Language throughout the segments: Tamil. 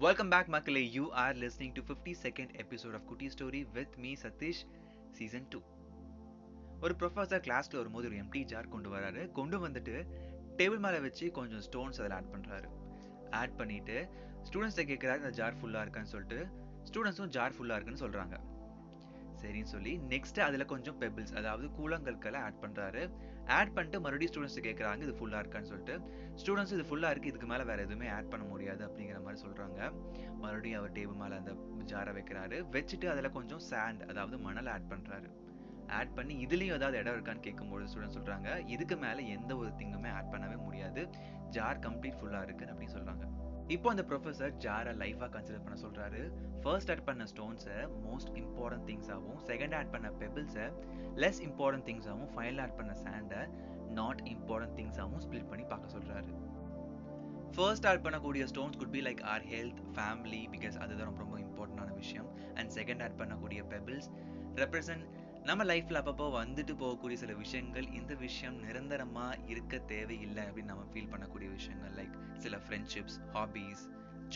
Welcome back, Makale. You are listening to 52nd episode of Kuti Story with me, Satish, season 2. ஒரு ப்ரொஃபஸர் கிளாஸ்ல வரும்போது ஒரு எம்டி ஜார் கொண்டு வராரு. கொண்டு வந்துட்டு டேபிள் மேலே வச்சு கொஞ்சம் ஸ்டோன்ஸ் அதில் ஆட் பண்ணுறாரு. ஆட் பண்ணிட்டு ஸ்டூடெண்ட்ஸை கேட்குறாரு இந்த ஜார் ஃபுல்லாக இருக்கான்னு சொல்லிட்டு ஸ்டூடெண்ட்ஸும் ஜார் ஃபுல்லாக இருக்குன்னு சொல்கிறாங்க. சரின்னு சொல்லி நெக்ஸ்ட் அதில் கொஞ்சம் பெபிள்ஸ் அதாவது கூழங்கற்களை ஆட் பண்ணுறாரு. ஆட் பண்ணிட்டு மறுபடியும் ஸ்டூடெண்ட்ஸ் கேட்குறாங்க இது ஃபுல்லாக இருக்கான்னு சொல்லிட்டு ஸ்டூடெண்ட்ஸ் இது ஃபுல்லாக இருக்குது, இதுக்கு மேலே வேறு எதுவுமே ஆட் பண்ண முடியாது அப்படிங்கிற மாதிரி சொல்கிறாங்க. மறுபடியும் அவர் டேபிள் மேலே அந்த ஜாரை வைக்கிறாரு. வச்சுட்டு அதில் கொஞ்சம் சாண்ட் அதாவது மணல் ஆட் பண்ணுறாரு. ஆட் பண்ணி இதுலேயும் ஏதாவது இடம் இருக்கான்னு கேட்கும்போது ஸ்டூடெண்ட் சொல்கிறாங்க இதுக்கு மேலே எந்த ஒரு திங்குமே ஆட் பண்ணவே முடியாது, ஜார் கம்ப்ளீட் ஃபுல்லாக இருக்குன்னு அப்படின்னு சொல்கிறாங்க. இப்போ அந்த ப்ரொஃபஸர் ஜாரை லைஃபாக கன்சிடர் பண்ண சொல்கிறாரு. ஃபர்ஸ்ட் ஆட் பண்ண ஸ்டோன்ஸை மோஸ்ட் இம்பார்ட்டன்ட் திங்ஸாகவும், செகண்ட் ஆட் பண்ண பெபிள்ஸை லெஸ் இம்பார்ட்டன்ட் திங்ஸாகவும், ஃபைனல் ஆட் பண்ண சாண்டை நாட் இம்பார்ட்டன்ட் திங்ஸாகவும் ஸ்பிளிட் பண்ணி பார்க்க சொல்கிறாரு. ஃபர்ஸ்ட் ஆட் பண்ணக்கூடிய stones could be like our health, family, because அதுதான் ரொம்ப ரொம்ப இம்பார்ட்டண்டான விஷயம். அண்ட் செகண்ட் ஆட் பண்ணக்கூடிய பெபிள்ஸ் ரெப்ரசன்ட் நம்ம லைஃப்பில் அப்பப்போ வந்துட்டு போகக்கூடிய சில விஷயங்கள், இந்த விஷயம் நிரந்தரமாக இருக்க தேவையில்லை அப்படின்னு நம்ம ஃபீல் பண்ணக்கூடிய விஷயங்கள், லைக் சில friendships, hobbies,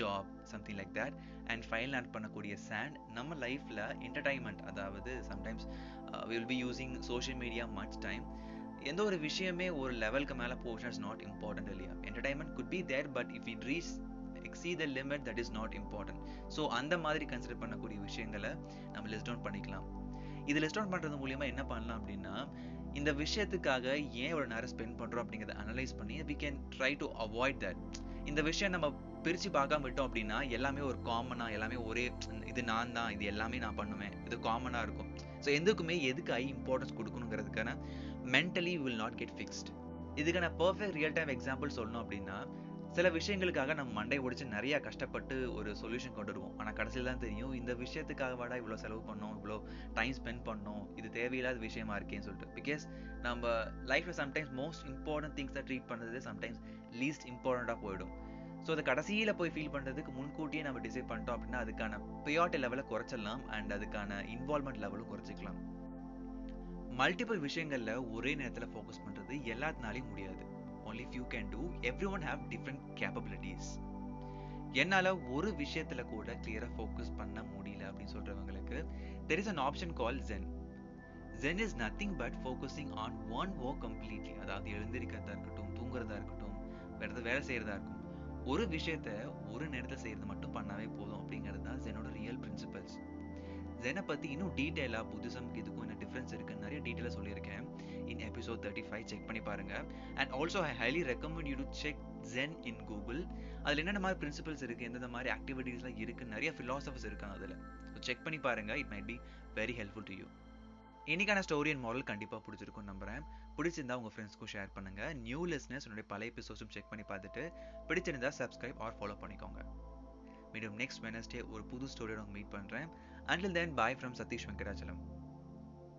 job, something like that. And final add பண்ணக்கூடிய சாண்ட் நம்ம லைஃப்பில் என்டர்டைன்மெண்ட், அதாவது sometimes will be using social media much time. எந்த ஒரு விஷயமே ஒரு லெவலுக்கு மேலே போச்சுன்னா இட்ஸ் நாட் இம்பார்ட்டன்ட் இல்லையா. Entertainment could be there, but if it reach exceed the limit that is not important. So அந்த மாதிரி கன்சிடர் பண்ணக்கூடிய விஷயங்களை நம்ம லிஸ்ட் டவுன் பண்ணிக்கலாம். இது லிஸ்ட் டவுன் பண்ணுறது மூலியமா என்ன பண்ணலாம் அப்படின்னா, இந்த விஷயத்துக்காக ஏன் ஒரு நேரம் ஸ்பெண்ட் பண்ணுறோம் அப்படிங்கிறத அனலைஸ் பண்ணி we can try to avoid that. இந்த விஷயம் நம்ம பிரித்து பார்க்காம விட்டோம் அப்படின்னா எல்லாமே ஒரு காமனாக, எல்லாமே ஒரே இது நான் தான், இது எல்லாமே நான் பண்ணுவேன், இது காமனாக இருக்கும். ஸோ எதுக்குமே எதுக்கு இம்பார்ட்டன்ஸ் கொடுக்கணுங்கிறதுக்கான mentally will not get fixed. இதுக்கான பர்ஃபெக்ட் ரியல் டைம் எக்ஸாம்பிள் சொல்லணும் அப்படின்னா, சில விஷயங்களுக்காக நம்ம மண்டை ஒடிச்சு நிறைய கஷ்டப்பட்டு ஒரு சொல்யூஷன் கொண்டு வருவோம். ஆனால் கடைசியில் தான் தெரியும் இந்த விஷயத்துக்காக வாடா இவ்வளோ செலவு பண்ணோம், இவ்வளோ டைம் ஸ்பெண்ட் பண்ணோம், இது தேவையில்லாத விஷயமா இருக்கேன்னு சொல்லிட்டு. பிகாஸ் நம்ம லைஃப்பில் சம்டைம்ஸ் மோஸ்ட் இம்பார்ட்டன்ட் திங்ஸை ட்ரீட் பண்ணுறது சம்டைம்ஸ் லீஸ்ட் இம்பார்ட்டண்ட்டாக போயிடும். ஸோ அதை கடைசியில் போய் ஃபீல் பண்ணுறதுக்கு முன்கூட்டியே நம்ம டிசைட் பண்ணிட்டோம் அப்படின்னா அதுக்கான ப்ரியாரிட்டி லெவலை குறைச்சிடலாம் அண்ட் அதுக்கான இன்வால்மெண்ட் லெவலும் குறைச்சிக்கலாம். மல்டிபிள் விஷயங்களில் ஒரே நேரத்தில் ஃபோக்கஸ் பண்ணுறது எல்லாத்தினாலையும் முடியாது. Only few can do. Everyone have different capabilities. என்னால ஒரு விஷயத்துல கூட கிளியரா ஃபோக்கஸ் பண்ண முடியல அப்படின்னு சொல்றவங்களுக்கு there is an option called Zen. Zen is nothing but focusing on one work completely. அதாவது எழுந்திருக்கிறதா இருக்கட்டும், தூங்குறதா இருக்கட்டும், வேலை செய்யறதா இருக்கும், ஒரு விஷயத்த ஒரு நேரத்தில் செய்யறது மட்டும் பண்ணாவே போதும் அப்படிங்கிறது தான் ஜெனோட ரியல் பிரின்சிபல்ஸ். ஜெனை பற்றி இன்னும் டீட்டெயிலாக புத்திசம்க்கு இதுக்கும் என்ன டிஃப்ரென்ஸ் இருக்குன்னு நிறைய டீட்டெயிலாக சொல்லியிருக்கேன் இன் எபிசோட் 35. செக் பண்ணி பாருங்க. And also I highly recommend you to check Zen in Google. அதில் என்னென்ன மாதிரி பிரின்சிபல்ஸ் இருக்குது, எந்தெந்த மாதிரி ஆக்டிவிட்டீஸ்லாம் இருக்குன்னு நிறைய ஃபிலாசபர்ஸ் இருக்காங்க அதில். ஸோ செக் பண்ணி பாருங்க. It might be very helpful to you. இன்னைக்கான ஸ்டோரி அண்ட் மாரல் கண்டிப்பாக பிடிச்சிருக்கும் நம்புறேன். பிடிச்சிருந்தா உங்கள் ஃப்ரெண்ட்ஸ்க்கும் ஷேர் பண்ணுங்க. நியூ லிஸ்னர்ஸ் என்னுடைய பழைய எபிசோட்ஸும் செக் பண்ணி பார்த்துட்டு பிடிச்சிருந்தா சப்ஸ்கிரைப் ஆர் ஃபாலோ பண்ணிக்கோங்க. மீண்டும் நெக்ஸ்ட் வெனஸ்டே ஒரு புது ஸ்டோரியோட மீட் பண்ணுறேன். Until then, bye from Satish Venkatachalam.